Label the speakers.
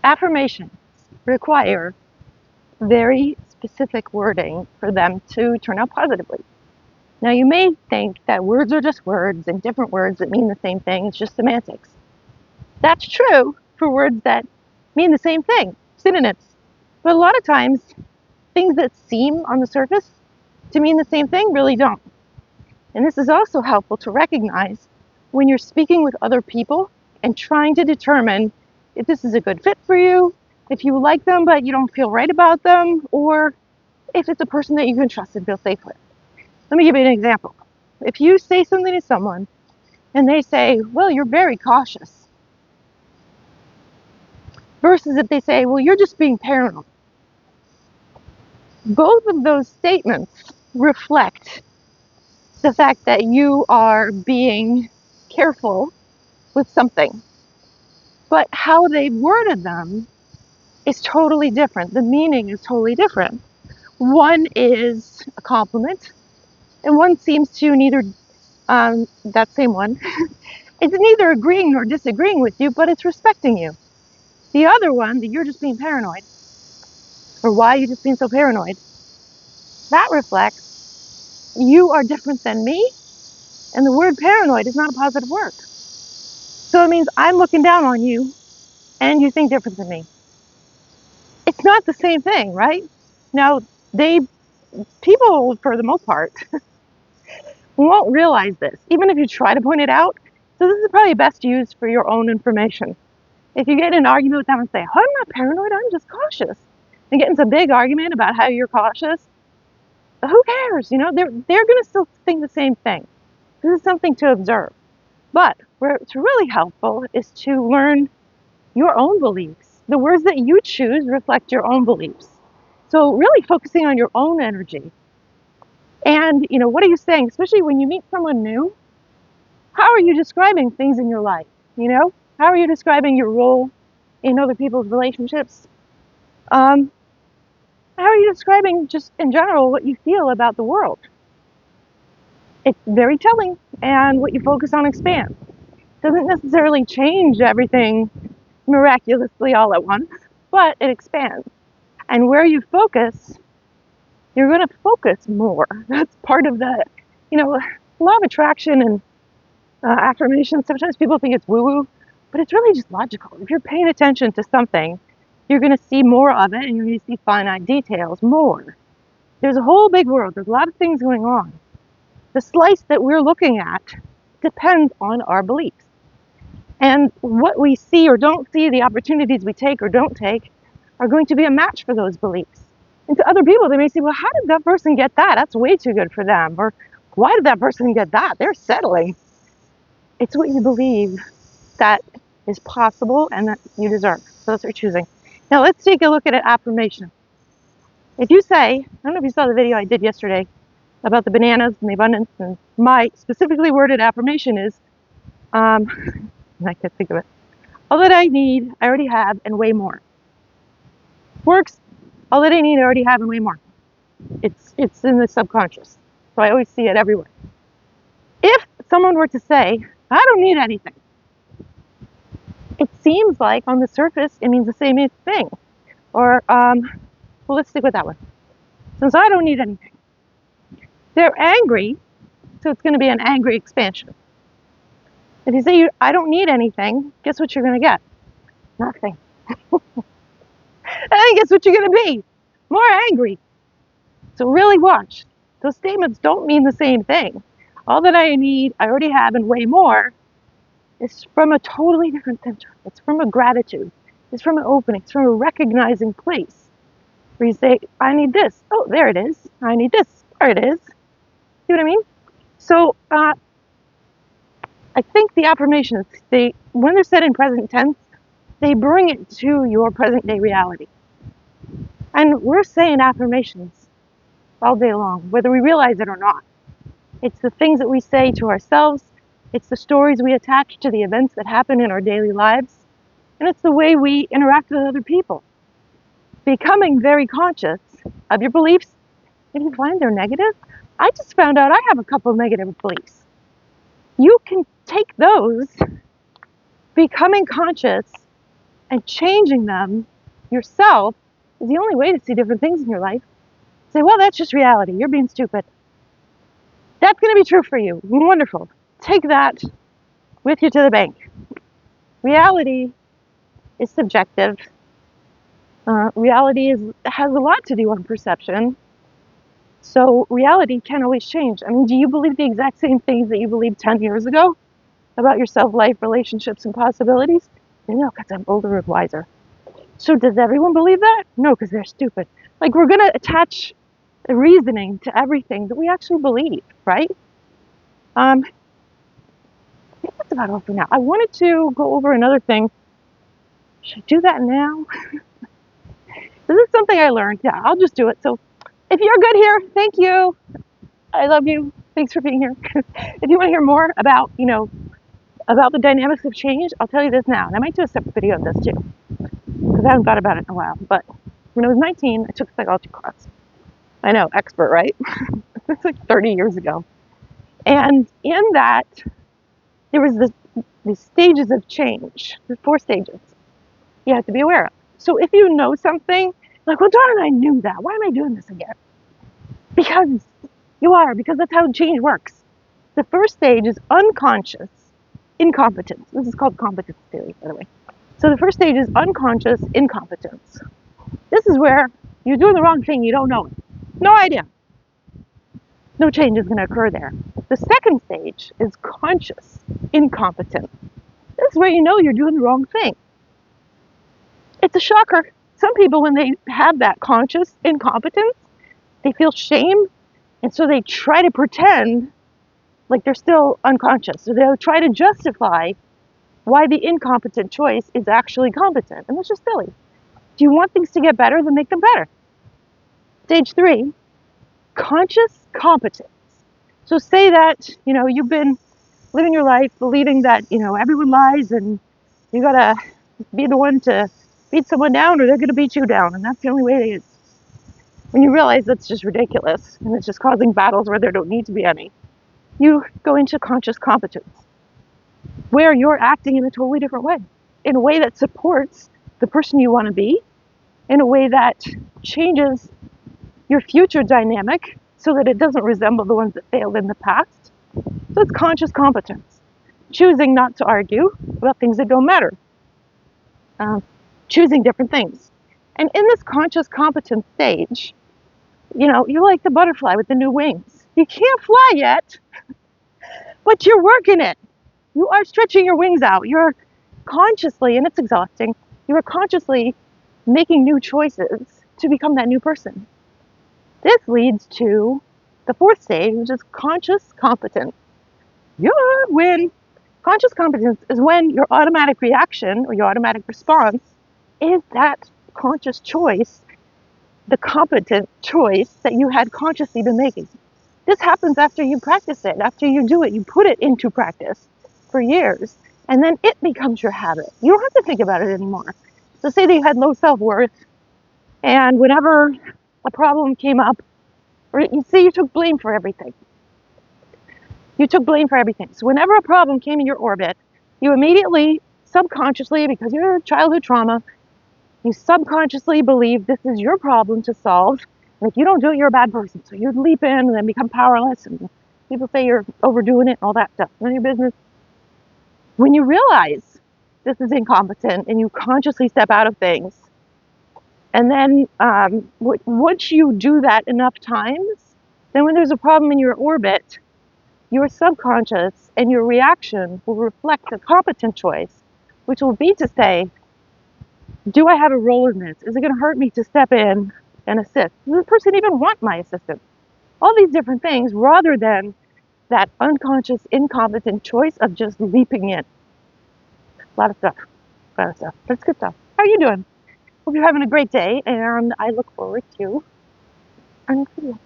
Speaker 1: Affirmations require very specific wording for them to turn out positively. Now, you may think that words are just words and different words that mean the same thing. It's just semantics. That's true for words that mean the same thing, synonyms. But a lot of times, things that seem on the surface to mean the same thing really don't. And this is also helpful to recognize when you're speaking with other people and trying to determine if this is a good fit for you, if you like them but you don't feel right about them, or if it's a person that you can trust and feel safe with. Let me give you an example. If you say something to someone and they say, well, you're very cautious, versus if they say, well, you're just being paranoid. Both of those statements reflect the fact that you are being careful with something. But how they worded them is totally different. The meaning is totally different. One is a compliment, and one seems to neither, that same one, it's neither agreeing nor disagreeing with you, but it's respecting you. The other one, that you're just being paranoid, or why are you just being so paranoid, that reflects you are different than me, and the word paranoid is not a positive word. So it means I'm looking down on you, and you think different than me. It's not the same thing, right? Now, people, for the most part, won't realize this, even if you try to point it out. So this is probably best used for your own information. If you get in an argument with them and say, oh, I'm not paranoid, I'm just cautious, and get into a big argument about how you're cautious, who cares? You know, they're going to still think the same thing. This is something to observe. But where it's really helpful is to learn your own beliefs. The words that you choose reflect your own beliefs. So really focusing on your own energy. And, you know, what are you saying? Especially when you meet someone new, how are you describing things in your life? You know, how are you describing your role in other people's relationships? How are you describing just in general what you feel about the world? It's very telling, and what you focus on expands. Doesn't necessarily change everything miraculously all at once, but it expands. And where you focus, you're going to focus more. That's part of the, you know, law of attraction and affirmation. Sometimes people think it's woo-woo, but it's really just logical. If you're paying attention to something, you're going to see more of it, and you're going to see finite details more. There's a whole big world. There's a lot of things going on. The slice that we're looking at depends on our beliefs. And what we see or don't see, the opportunities we take or don't take, are going to be a match for those beliefs. And to other people, they may say, well, how did that person get that? That's way too good for them. Or why did that person get that? They're settling. It's what you believe that is possible and that you deserve. So that's what you're choosing. Now let's take a look at an affirmation. If you say, I don't know if you saw the video I did yesterday about the bananas and the abundance, and my specifically worded affirmation is, I can't think of it. All that I need, I already have, and way more. Works. All that I need, I already have, and way more. It's in the subconscious, so I always see it everywhere. If someone were to say, I don't need anything, it seems like on the surface it means the same thing. Or, well, let's stick with that one. Since I don't need anything, they're angry, so it's going to be an angry expansion. If you say, I don't need anything, guess what you're going to get? Nothing. And guess what you're going to be? More angry. So really watch. Those statements don't mean the same thing. All that I need, I already have, and way more is from a totally different center. It's from a gratitude. It's from an opening. It's from a recognizing place. Where you say, I need this. Oh, there it is. I need this. There it is. See what I mean? So I think the affirmations, when they're said in present tense, they bring it to your present day reality. And we're saying affirmations all day long, whether we realize it or not. It's the things that we say to ourselves. It's the stories we attach to the events that happen in our daily lives. And it's the way we interact with other people. Becoming very conscious of your beliefs. If you find they're negative, I just found out I have a couple of negative beliefs. You can take those, becoming conscious, And changing them yourself is the only way to see different things in your life. Say, well, that's just reality. You're being stupid. That's going to be true for you. Wonderful. Take that with you to the bank. Reality is subjective. Reality has a lot to do with perception. So reality can always change. I mean, do you believe the exact same things that you believed 10 years ago about yourself, life, relationships, and possibilities? No, because I'm older and wiser. So does everyone believe that? No, because they're stupid. Like, we're going to attach a reasoning to everything that we actually believe, right? I think that's about all for now. I wanted to go over another thing. Should I do that now? This is something I learned. Yeah, I'll just do it. So if you're good here, thank you. I love you. Thanks for being here. If you want to hear more about, about the dynamics of change, I'll tell you this now. And I might do a separate video on this too, because I haven't thought about it in a while. But when I was 19, I took a psychology class. I know, expert, right? It's like 30 years ago. And in that, there was these stages of change. There's 4 stages you have to be aware of. So if you know something, like, well, darn, I knew that. Why am I doing this again? Because that's how change works. The first stage is unconscious incompetence. This is called competence theory, by the way. So the first stage is unconscious incompetence. This is where you're doing the wrong thing, you don't know it. No idea. No change is going to occur there. The second stage is conscious incompetence. This is where you know you're doing the wrong thing. It's a shocker. Some people, when they have that conscious incompetence, they feel shame, and so they try to pretend like they're still unconscious. So they'll try to justify why the incompetent choice is actually competent, and that's just silly. Do you want things to get better? Then make them better. Stage 3, conscious competence. So say that, you've been living your life believing that, everyone lies and you gotta be the one to beat someone down or they're gonna beat you down, and that's the only way it is. When you realize that's just ridiculous and it's just causing battles where there don't need to be any, you go into conscious competence, where you're acting in a totally different way, in a way that supports the person you want to be, in a way that changes your future dynamic so that it doesn't resemble the ones that failed in the past. So it's conscious competence, choosing not to argue about things that don't matter, choosing different things. And in this conscious competence stage, you're like the butterfly with the new wings. You can't fly yet, but you're working it. You are stretching your wings out. You're consciously, and it's exhausting, you are consciously making new choices to become that new person. This leads to the 4th stage, which is conscious competence. You win. Conscious competence is when your automatic reaction or your automatic response is that conscious choice, the competent choice that you had consciously been making. This happens after you practice it, after you do it, you put it into practice for years, and then it becomes your habit. You don't have to think about it anymore. So say that you had low self-worth, and whenever a problem came up, or you say you took blame for everything. You took blame for everything. So whenever a problem came in your orbit, you immediately, subconsciously, because of your childhood trauma, you subconsciously believe this is your problem to solve. And if you don't do it, you're a bad person. So you'd leap in and then become powerless, and people say you're overdoing it and all that stuff. None of your business. When you realize this is incompetent and you consciously step out of things, and then once you do that enough times, then when there's a problem in your orbit, your subconscious and your reaction will reflect a competent choice, which will be to say, do I have a role in this? Is it going to hurt me to step in and assist? Does this person even want my assistance? All these different things, rather than that unconscious, incompetent choice of just leaping in. A lot of stuff. That's good stuff. How are you doing? Hope you're having a great day, and I look forward to our next video.